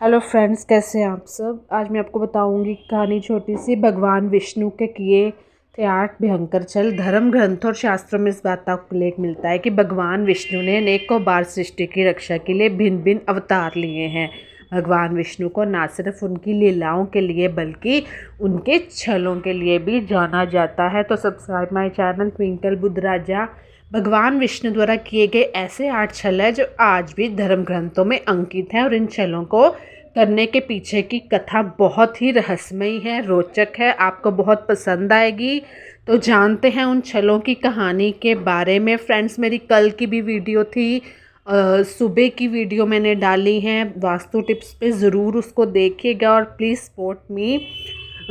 Hello friends, कैसे हैं आप सब। आज मैं आपको बताऊंगी कहानी छोटी सी। भगवान विष्णु के किए थे 8 भयंकर छल। धर्म ग्रंथों और शास्त्रों में इस बात का उल्लेख मिलता है कि भगवान विष्णु ने अनेकों बार सृष्टि की रक्षा के लिए भिन्न भिन्न अवतार लिए हैं। भगवान विष्णु को न सिर्फ उनकी लीलाओं के लिए बल्कि उनके छलों के लिए भी जाना जाता है। तो सब्सक्राइब माई चैनल ट्विंकल बुद्ध राजा। भगवान विष्णु द्वारा किए गए ऐसे 8 छल है जो आज भी धर्म ग्रंथों में अंकित हैं, और इन छलों को करने के पीछे की कथा बहुत ही रहस्यमयी है, रोचक है, आपको बहुत पसंद आएगी। तो जानते हैं उन छलों की कहानी के बारे में। फ्रेंड्स, मेरी कल की भी वीडियो थी, सुबह की वीडियो मैंने डाली है वास्तु टिप्स पे, ज़रूर उसको देखिएगा और please support me.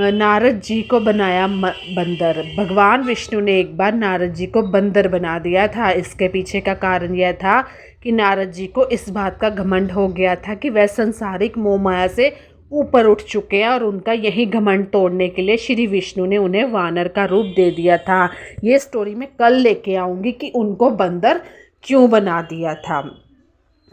Narad ji को बनाया बंदर। भगवान विष्णु ने एक बार नारद जी को बंदर बना दिया था। इसके पीछे का कारण यह था कि नारद जी को इस बात का घमंड हो गया था कि वह संसारिक मोह माया से ऊपर उठ चुके हैं, और उनका यही घमंड तोड़ने के लिए श्री विष्णु ने उन्हें वानर का रूप दे दिया था। ये स्टोरी मैं कल लेके आऊँगी कि उनको बंदर क्यों बना दिया था।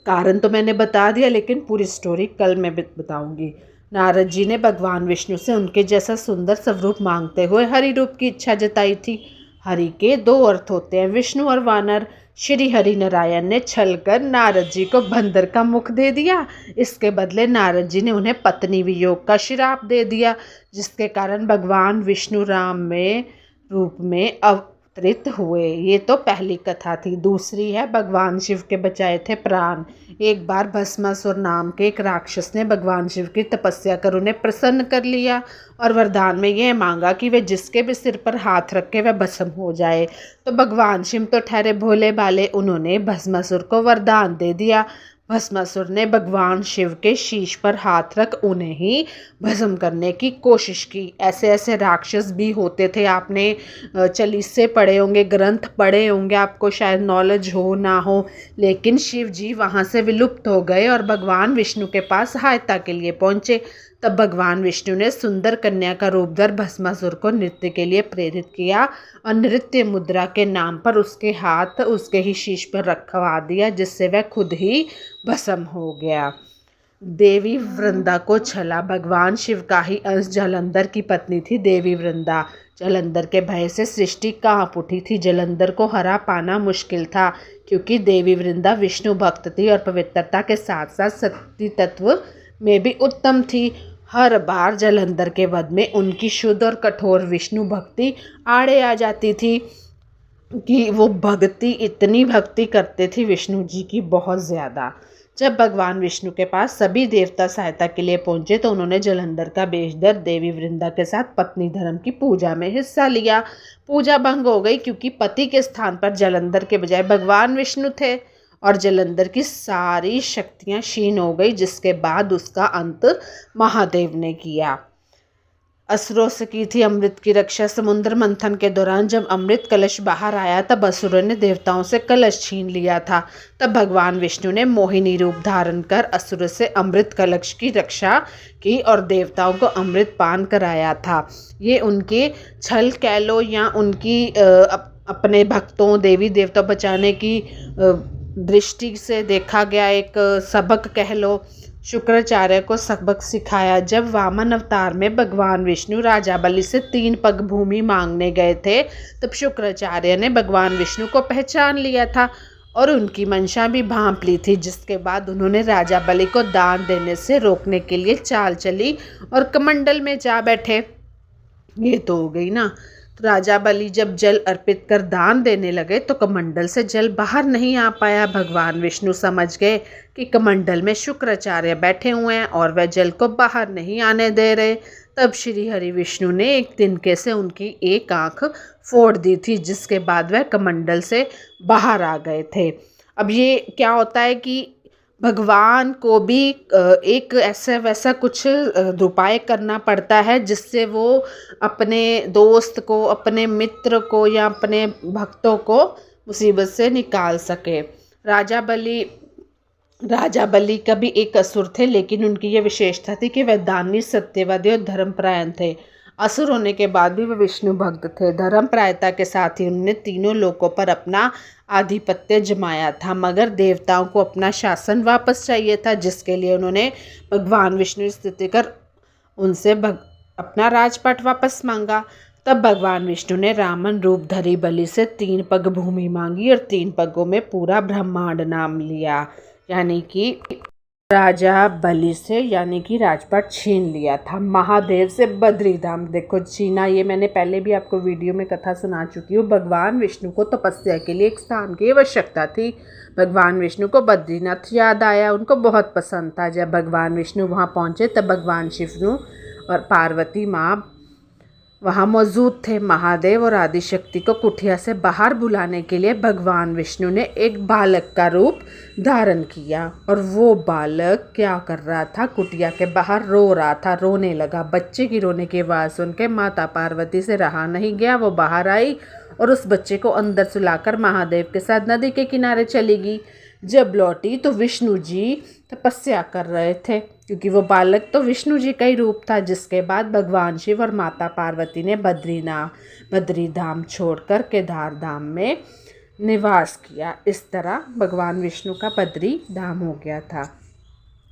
कारण तो मैंने बता दिया, लेकिन पूरी स्टोरी कल मैं बताऊंगी। नारद जी ने भगवान विष्णु से उनके जैसा सुंदर स्वरूप मांगते हुए हरि रूप की इच्छा जताई थी। हरि के 2 अर्थ होते हैं, विष्णु और वानर। श्री हरि नारायण ने छल कर नारद जी को बंदर का मुख दे दिया। इसके बदले नारद जी ने उन्हें पत्नी वियोग का श्राप दे दिया, जिसके कारण भगवान विष्णु राम में रूप में अवतरित हुए। ये तो पहली कथा थी। दूसरी है, भगवान शिव के बचाए थे प्राण। एक बार भस्मासुर नाम के एक राक्षस ने भगवान शिव की तपस्या कर उन्हें प्रसन्न कर लिया, और वरदान में यह मांगा कि वे जिसके भी सिर पर हाथ रखे वह भस्म हो जाए। तो भगवान शिव तो ठहरे भोले भाले, उन्होंने भस्मासुर को वरदान दे दिया। भस्मासुर ने भगवान शिव के शीश पर हाथ रख उन्हें ही भस्म करने की कोशिश की। ऐसे ऐसे राक्षस भी होते थे। आपने चालीसे पढ़े होंगे, ग्रंथ पढ़े होंगे, आपको शायद नॉलेज हो ना हो, लेकिन शिव जी वहाँ से विलुप्त हो गए और भगवान विष्णु के पास सहायता के लिए पहुँचे। तब भगवान विष्णु ने सुंदर कन्या का रूप धर भस्मासुर को नृत्य के लिए प्रेरित किया, और नृत्य मुद्रा के नाम पर उसके हाथ उसके ही शीश पर रखवा दिया, जिससे वह खुद ही भस्म हो गया। देवी वृंदा को छला। भगवान शिव का ही अंश जलंधर की पत्नी थी देवी वृंदा। जलंधर के भय से सृष्टि कांप उठी थी। जलंधर को हरा पाना मुश्किल था, क्योंकि देवी वृंदा विष्णु भक्त थी और पवित्रता के साथ साथ शक्ति तत्व में भी उत्तम थी। हर बार जलंधर के वध में उनकी शुद्ध और कठोर विष्णु भक्ति आड़े आ जाती थी, कि वो इतनी भक्ति करते थे विष्णु जी की, बहुत ज़्यादा। जब भगवान विष्णु के पास सभी देवता सहायता के लिए पहुंचे तो उन्होंने जलंधर का वेश धर देवी वृंदा के साथ पत्नी धर्म की पूजा में हिस्सा लिया। पूजा भंग हो गई, क्योंकि पति के स्थान पर जलंधर के बजाय भगवान विष्णु थे, और जलंधर की सारी शक्तियां क्षीण हो गई, जिसके बाद उसका अंत महादेव ने किया। असुरों से की थी अमृत की रक्षा। समुद्र मंथन के दौरान जब अमृत कलश बाहर आया तब असुरों ने देवताओं से कलश छीन लिया था। तब भगवान विष्णु ने मोहिनी रूप धारण कर असुर से अमृत कलश की रक्षा की और देवताओं को अमृत पान कराया था। ये उनके छल कह लो, या उनकी अपने भक्तों देवी देवता बचाने की दृष्टि से देखा गया एक सबक कह लो। शुक्राचार्य को सबक सिखाया। जब वामन अवतार में भगवान विष्णु राजा बलि से 3 पग भूमि मांगने गए थे, तब शुक्राचार्य ने भगवान विष्णु को पहचान लिया था और उनकी मंशा भी भांप ली थी, जिसके बाद उन्होंने राजा बलि को दान देने से रोकने के लिए चाल चली और कमंडल में जा बैठे। ये तो हो गई ना। तो राजा बलि जब जल अर्पित कर दान देने लगे तो कमंडल से जल बाहर नहीं आ पाया। भगवान विष्णु समझ गए कि कमंडल में शुक्राचार्य बैठे हुए हैं और वह जल को बाहर नहीं आने दे रहे। तब श्री हरि विष्णु ने एक तिनके से उनकी एक आंख फोड़ दी थी, जिसके बाद वह कमंडल से बाहर आ गए थे। अब ये क्या होता है कि भगवान को भी एक ऐसा वैसा कुछ उपाय करना पड़ता है, जिससे वो अपने दोस्त को, अपने मित्र को या अपने भक्तों को मुसीबत से निकाल सके। राजा बलि का भी एक असुर थे, लेकिन उनकी यह विशेषता थी कि वह दानी, सत्यवादी और धर्मपरायण थे। असुर होने के बाद भी वे विष्णु भक्त थे। धर्म प्रायता के साथ ही उन्होंने तीनों लोकों पर अपना आधिपत्य जमाया था, मगर देवताओं को अपना शासन वापस चाहिए था, जिसके लिए उन्होंने भगवान विष्णु की स्तुति कर उनसे अपना राजपाट वापस मांगा। तब भगवान विष्णु ने रामन रूप धरी बलि से 3 पग भूमि मांगी और 3 पगों में पूरा ब्रह्मांड नाम लिया, यानी कि राजा बलि से यानी कि राजपाट छीन लिया था। महादेव से बद्री धाम देखो छीना, ये मैंने पहले भी आपको वीडियो में कथा सुना चुकी हूँ। भगवान विष्णु को तपस्या के लिए एक स्थान की आवश्यकता थी। भगवान विष्णु को बद्रीनाथ याद आया, उनको बहुत पसंद था। जब भगवान विष्णु वहाँ पहुँचे तब भगवान शिव और पार्वती माँ वहाँ मौजूद थे। महादेव और आदिशक्ति को कुटिया से बाहर बुलाने के लिए भगवान विष्णु ने एक बालक का रूप धारण किया, और वो बालक क्या कर रहा था, कुटिया के बाहर रो रहा था, रोने लगा। बच्चे की रोने की आवाज़ सुन के माता पार्वती से रहा नहीं गया, वो बाहर आई और उस बच्चे को अंदर सुलाकर महादेव के साथ नदी के किनारे चली गई। जब लौटी तो विष्णु जी तपस्या कर रहे थे, क्योंकि वो बालक तो विष्णु जी का ही रूप था। जिसके बाद भगवान शिव और माता पार्वती ने बद्री धाम छोड़कर केदार धाम में निवास किया। इस तरह भगवान विष्णु का बद्री धाम हो गया था।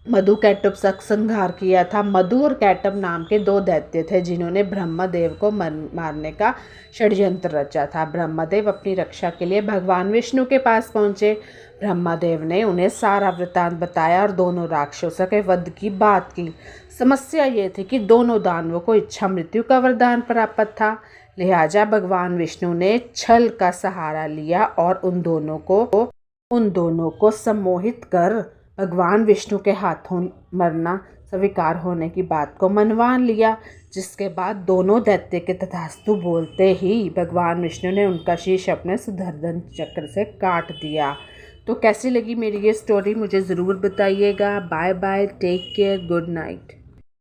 मधु कैटभ से संहार किया था। मधु और कैटभ नाम के 2 दैत्य थे, जिन्होंने ब्रह्मदेव को मारने का षड्यंत्र रचा था। ब्रह्मदेव अपनी रक्षा के लिए भगवान विष्णु के पास पहुँचे। ब्रह्मदेव ने उन्हें सारा वृतांत बताया और दोनों राक्षसों के वध की बात की। समस्या ये थी कि दोनों दानवों को इच्छा मृत्यु का वरदान प्राप्त था, लिहाजा भगवान विष्णु ने छल का सहारा लिया और उन दोनों को सम्मोहित कर भगवान विष्णु के हाथों मरना स्वीकार होने की बात को मनवा लिया। जिसके बाद दोनों दैत्य के तथास्तु बोलते ही भगवान विष्णु ने उनका शीश अपने सुदर्शन चक्र से काट दिया। तो कैसी लगी मेरी ये स्टोरी मुझे ज़रूर बताइएगा। Bye bye, take care, good night.